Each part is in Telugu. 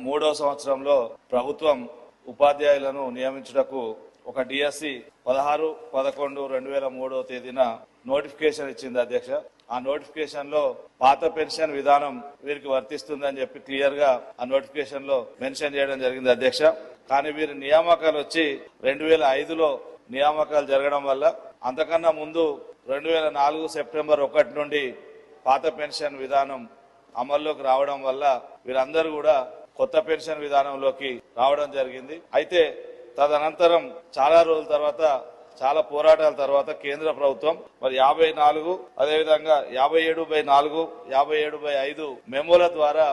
మూడో సంవత్సరంలో ప్రభుత్వం ఉపాధ్యాయులను నియమించుటకు ఒక డిఎస్సి 16/11/2003 తేదీన నోటిఫికేషన్ ఇచ్చింది అధ్యక్ష. ఆ నోటిఫికేషన్ లో పాత పెన్షన్ విధానం వీరికి వర్తిస్తుందని చెప్పి క్లియర్ గా ఆ నోటిఫికేషన్ లో మెన్షన్ చేయడం జరిగింది అధ్యక్ష. కానీ వీరి నియామకాలు వచ్చి 2005లో నియామకాలు జరగడం వల్ల అంతకన్నా ముందు 2004 సెప్టెంబర్ 1 నుండి పాత పెన్షన్ విధానం అమల్లోకి రావడం వల్ల వీరందరూ కూడా కొత్త పెన్షన్ విధానంలోకి రావడం జరిగింది. అయితే తదనంతరం చాలా రోజుల తర్వాత, చాలా పోరాటాల తర్వాత కేంద్ర ప్రభుత్వం మరి 54 అదేవిధంగా 57/4 57/5 మెమోల ద్వారా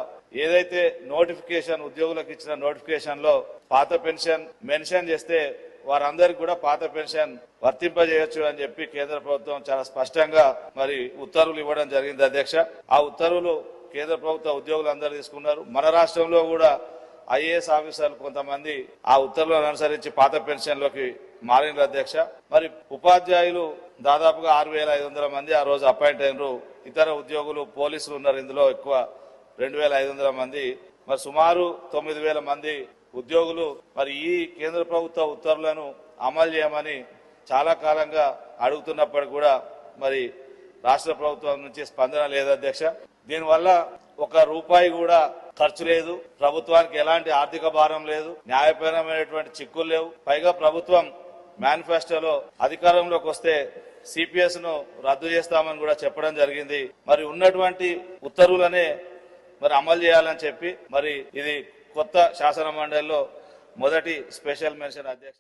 ఏదైతే నోటిఫికేషన్ ఉద్యోగులకు ఇచ్చిన నోటిఫికేషన్ లో పాత పెన్షన్ మెన్షన్ చేస్తే వారందరికీ కూడా పాత పెన్షన్ వర్తింపజేయొచ్చు అని చెప్పి కేంద్ర ప్రభుత్వం చాలా స్పష్టంగా మరి ఉత్తర్వులు ఇవ్వడం జరిగింది అధ్యక్ష. ఆ ఉత్తర్వులు కేంద్ర ప్రభుత్వ ఉద్యోగులందరూ తీసుకున్నారు. మన రాష్ట్రంలో కూడా ఐఏఎస్ ఆఫీసర్లు కొంతమంది ఆ ఉత్తర్వులను అనుసరించి పాత పెన్షన్లోకి మారిన అధ్యక్ష. మరి ఉపాధ్యాయులు దాదాపుగా 6500 మంది ఆ రోజు అపాయింట్ అయినరు. ఇతర ఉద్యోగులు పోలీసులు ఉన్నారు, ఇందులో ఎక్కువ 2500 మంది. మరి సుమారు 9000 మంది ఉద్యోగులు మరి ఈ కేంద్ర ప్రభుత్వ ఉత్తర్వులను అమలు చేయమని చాలా కాలంగా అడుగుతున్నప్పటికీ కూడా మరి రాష్ట్ర ప్రభుత్వం నుంచి స్పందన లేదు అధ్యక్ష. దీనివల్ల ₹1 కూడా ఖర్చు లేదు, ప్రభుత్వానికి ఎలాంటి ఆర్థిక భారం లేదు, న్యాయపరమైనటువంటి చిక్కులు లేవు. పైగా ప్రభుత్వం మేనిఫెస్టోలో అధికారంలోకి వస్తే సిపిఎస్ ను రద్దు చేస్తామని కూడా చెప్పడం జరిగింది. మరి ఉన్నటువంటి ఉత్తర్వులనే మరి అమలు చేయాలని చెప్పి మరి ఇది కొత్త శాసన మండలిలో మొదటి స్పెషల్ మెన్షన్ అధ్యక్ష.